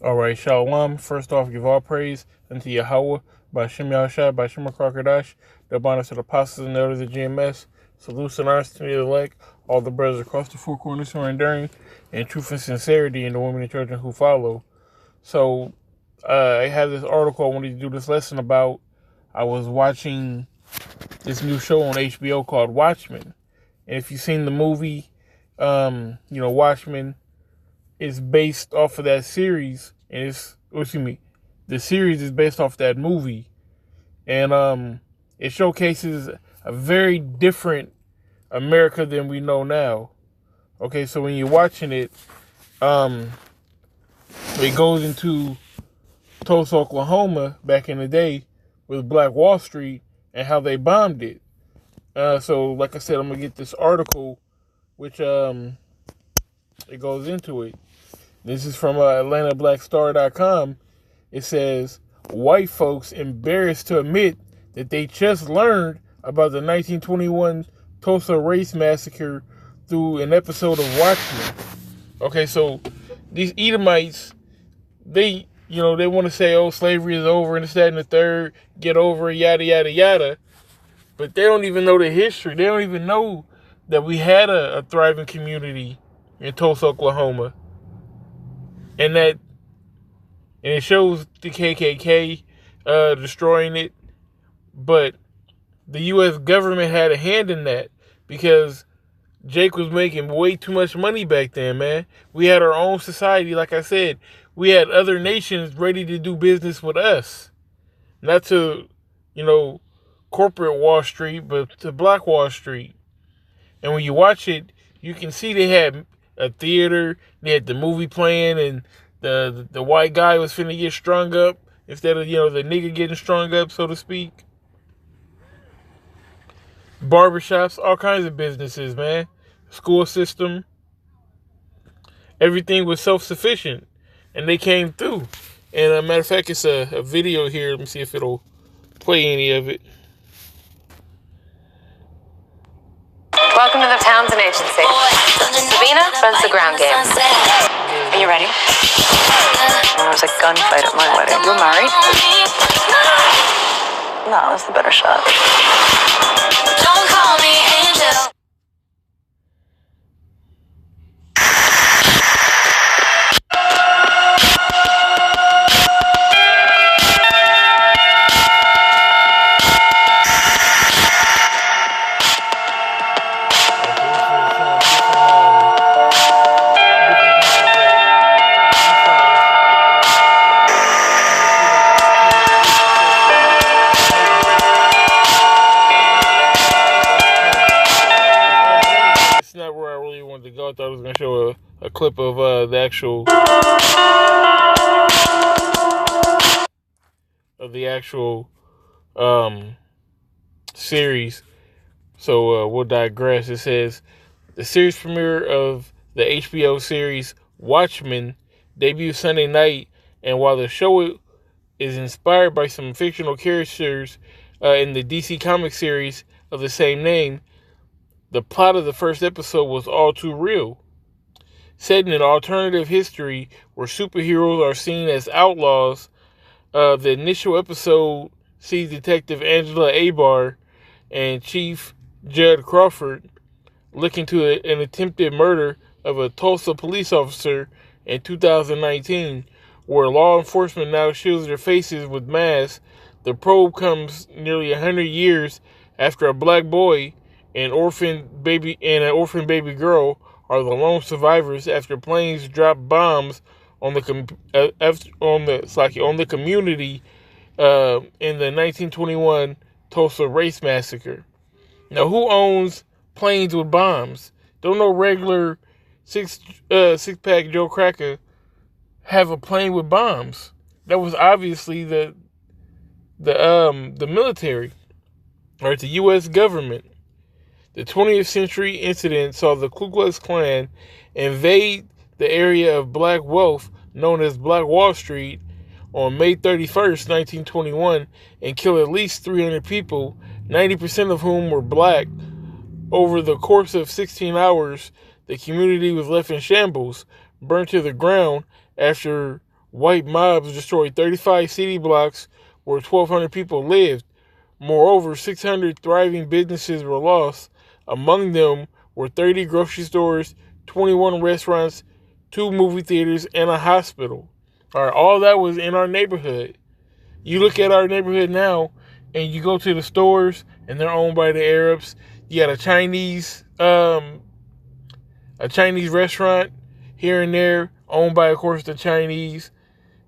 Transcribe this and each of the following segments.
Alright, Shalom. First off, give all praise unto Yahweh, by Shem Yahushua, by Shem Krakadash, the abundance of the apostles and elders of GMS. Salutes and honors to the elect, all the brothers across the four corners who are enduring, in truth and sincerity, and the women and children who follow. So, I have this article I wanted to do this lesson about. I was watching this new show on HBO called Watchmen. And if you've seen the movie, Watchmen is based off of that series, and the series is based off that movie, and it showcases a very different America than we know now. Okay, so when you're watching it, um, it goes into Tulsa, Oklahoma, back in the day with Black Wall Street and how they bombed it. So, like I said, I'm gonna get this article, which it goes into it. This is from AtlantaBlackStar.com. It says, white folks embarrassed to admit that they just learned about the 1921 Tulsa Race Massacre through an episode of Watchmen. Okay, so these Edomites, they want to say, oh, slavery is over and this, that, and the third, get over it, yada, yada, yada. But they don't even know the history. They don't even know that we had a thriving community in Tulsa, Oklahoma. And it shows the KKK destroying it, but the U.S. government had a hand in that because Jake was making way too much money back then, man. We had our own society, like I said. We had other nations ready to do business with us. Not to, corporate Wall Street, but to Black Wall Street. And when you watch it, you can see they had a theater, they had the movie playing, and the white guy was finna get strung up instead of, the nigga getting strung up, so to speak. Barbershops, all kinds of businesses, man. School system. Everything was self-sufficient. And they came through. And a matter of fact, it's a video here. Let me see if it'll play any of it. Welcome to the Townsend Agency. Sabina runs the ground game. Are you ready? There was a gunfight at my wedding. You were married? No, that's the better shot. Don't call me Angel. I thought I was going to show a clip of the actual series. So we'll digress. It says the series premiere of the HBO series Watchmen debuted Sunday night, and while the show is inspired by some fictional characters in the DC Comics series of the same name, the plot of the first episode was all too real. Set in an alternative history where superheroes are seen as outlaws, the initial episode sees Detective Angela Abar and Chief Judd Crawford look into an attempted murder of a Tulsa police officer in 2019, where law enforcement now shields their faces with masks. The probe comes nearly 100 years after a black boy and an orphan baby girl are the lone survivors after planes drop bombs on the community in the 1921 Tulsa Race Massacre. Now, who owns planes with bombs? Don't no regular six-pack Joe Cracker have a plane with bombs. That was obviously the military, or the U.S. government. The 20th century incident saw the Ku Klux Klan invade the area of black wealth known as Black Wall Street on May 31st, 1921, and kill at least 300 people, 90% of whom were black. Over the course of 16 hours, the community was left in shambles, burnt to the ground after white mobs destroyed 35 city blocks where 1,200 people lived. Moreover, 600 thriving businesses were lost. Among them were 30 grocery stores, 21 restaurants, 2 movie theaters, and a hospital. All right, all that was in our neighborhood. You look at our neighborhood now, and you go to the stores, and they're owned by the Arabs. You got a Chinese restaurant here and there, owned by, of course, the Chinese.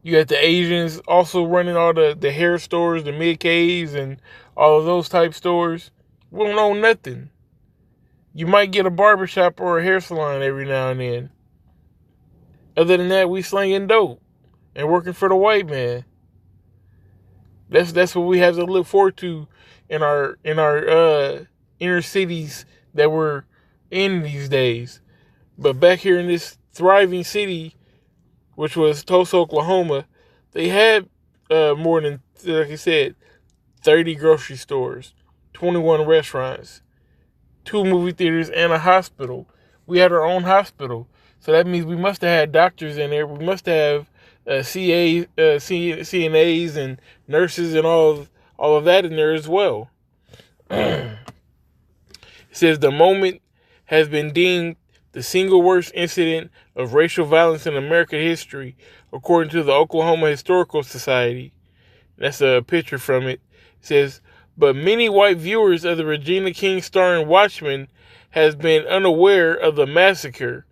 You got the Asians also running all the hair stores, the mid-Ks, and all of those type stores. We don't own nothing. You might get a barbershop or a hair salon every now and then. Other than that, we slinging dope and working for the white man. That's what we have to look forward to in our inner cities that we're in these days. But back here in this thriving city, which was Tulsa, Oklahoma, they had more than, like I said, 30 grocery stores, 21 restaurants, 2 movie theaters, and a hospital. We had our own hospital. So that means we must have had doctors in there. We must have CNAs and nurses and all of that in there as well. It says the moment has been deemed the single worst incident of racial violence in American history, according to the Oklahoma Historical Society. That's a picture from it. It says, but many white viewers of the Regina King starring Watchmen has been unaware of the massacre,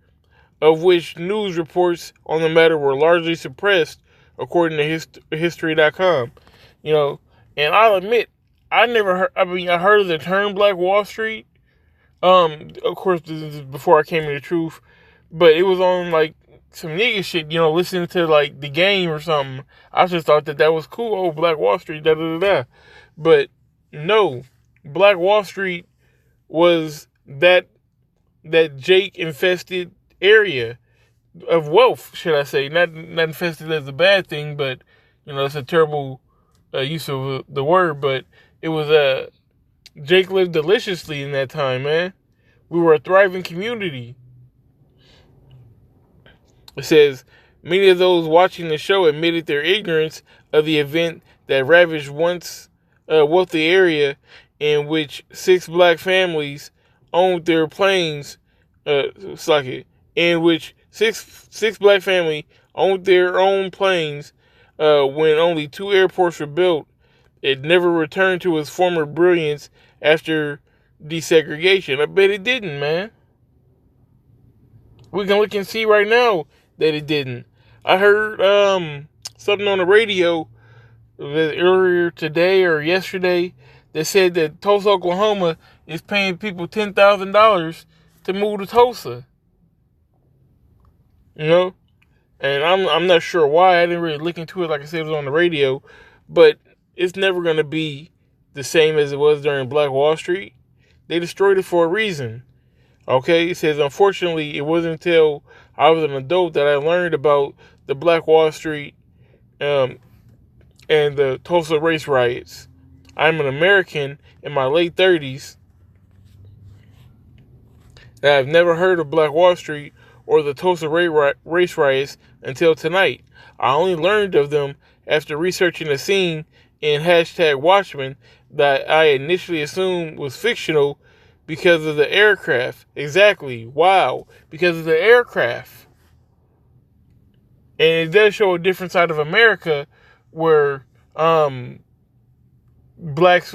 of which news reports on the matter were largely suppressed, according to History.com. You know, and I'll admit, I heard of the term Black Wall Street. Of course, this is before I came to the truth, but it was on like some nigga shit, you know, listening to like The Game or something. I just thought that was cool. Oh, Black Wall Street, da da da da. But no, Black Wall Street was that Jake infested area of wealth, should I say? Not infested as a bad thing, but you know, it's a terrible use of the word. But it was Jake lived deliciously in that time, man. We were a thriving community. It says, many of those watching the show admitted their ignorance of the event that ravaged once wealthy area in which 6 black families owned their planes. In which six black families owned their own planes when only 2 airports were built. It never returned to its former brilliance after desegregation. I bet it didn't, man. We can look and see right now that it didn't. I heard something on the radio earlier today or yesterday that said that Tulsa, Oklahoma is paying people $10,000 to move to Tulsa. You know? And I'm not sure why. I didn't really look into it. Like I said, it was on the radio. But it's never going to be the same as it was during Black Wall Street. They destroyed it for a reason. Okay? It says, unfortunately, it wasn't until I was an adult that I learned about the Black Wall Street and the Tulsa race riots. I'm an American in my late 30s. And I've never heard of Black Wall Street or the Tulsa race riots until tonight. I only learned of them after researching a scene in #Watchmen that I initially assumed was fictional because of the aircraft. Exactly. Wow. Because of the aircraft. And it does show a different side of America where blacks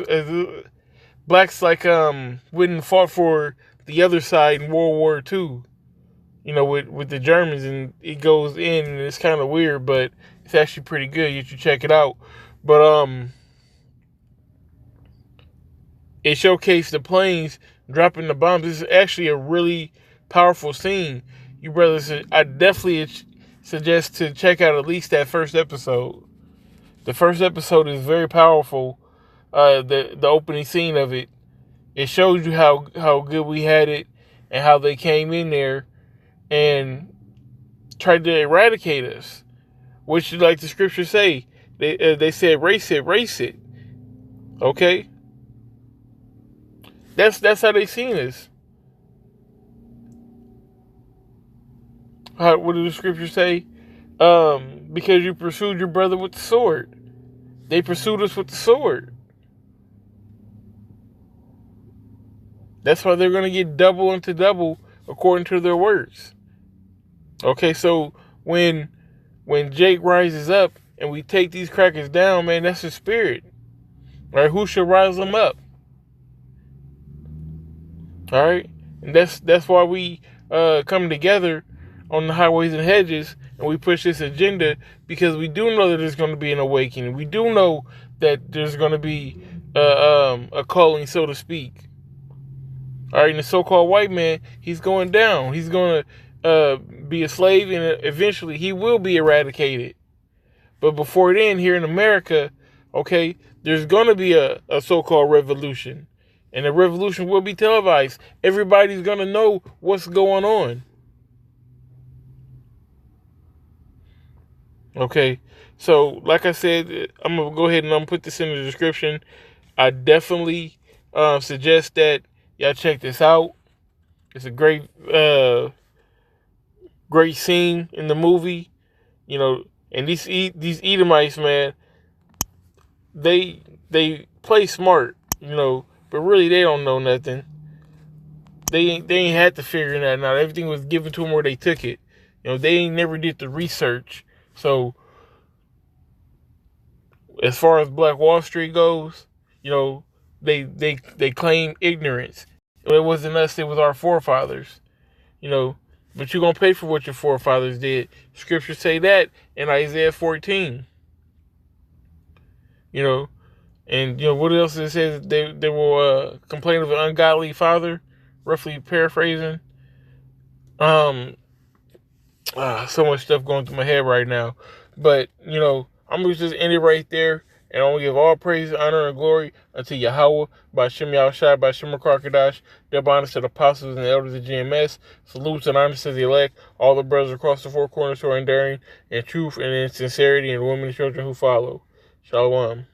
like wouldn't fought for the other side in World War II. You know, with the Germans, and it goes in, and it's kind of weird, but it's actually pretty good. You should check it out. But it showcased the planes dropping the bombs. This is actually a really powerful scene. You brothers, I definitely suggest to check out at least that first episode. The first episode is very powerful. The opening scene of it, it shows you how good we had it and how they came in there and tried to eradicate us. Which, like the scriptures say, they said, race it. Okay? That's how they seen us. What do the scriptures say? because you pursued your brother with the sword. They pursued us with the sword. That's why they're going to get double into double according to their words. Okay, so when Jake rises up and we take these crackers down, man, that's his spirit. All right, who should rise them up? All right, and that's why we come together on the highways and hedges, and we push this agenda, because we do know that there's going to be an awakening. We do know that there's going to be a calling, so to speak. All right, and the so-called white man, he's going down. He's going to be a slave, and eventually he will be eradicated. But before then, here in America, okay, there's going to be a so-called revolution. And the revolution will be televised. Everybody's going to know what's going on. Okay, so like I said, I'm going to go ahead and I'm going to put this in the description. I definitely suggest that y'all check this out. It's a great scene in the movie. You know, and these Edomites, man, they play smart, you know, but really they don't know nothing. They ain't had to figure that out. Everything was given to them where they took it. You know, they ain't never did the research. So as far as Black Wall Street goes, you know, they claim ignorance. It wasn't us, it was our forefathers. You know, but you're going to pay for what your forefathers did. Scriptures say that in Isaiah 14. You know, and, you know, what else it says? They will complain of an ungodly father, roughly paraphrasing. So much stuff going through my head right now. But, you know, I'm going to just end it right there. And I'm going to give all praise, honor, and glory unto Yahweh, by Shem Yahushai, by Shem Karkadash, double honors to the apostles and the elders of GMS, salutes and honors to the elect, all the brothers across the four corners who are enduring in truth and in sincerity, and the women and children who follow. Shalom.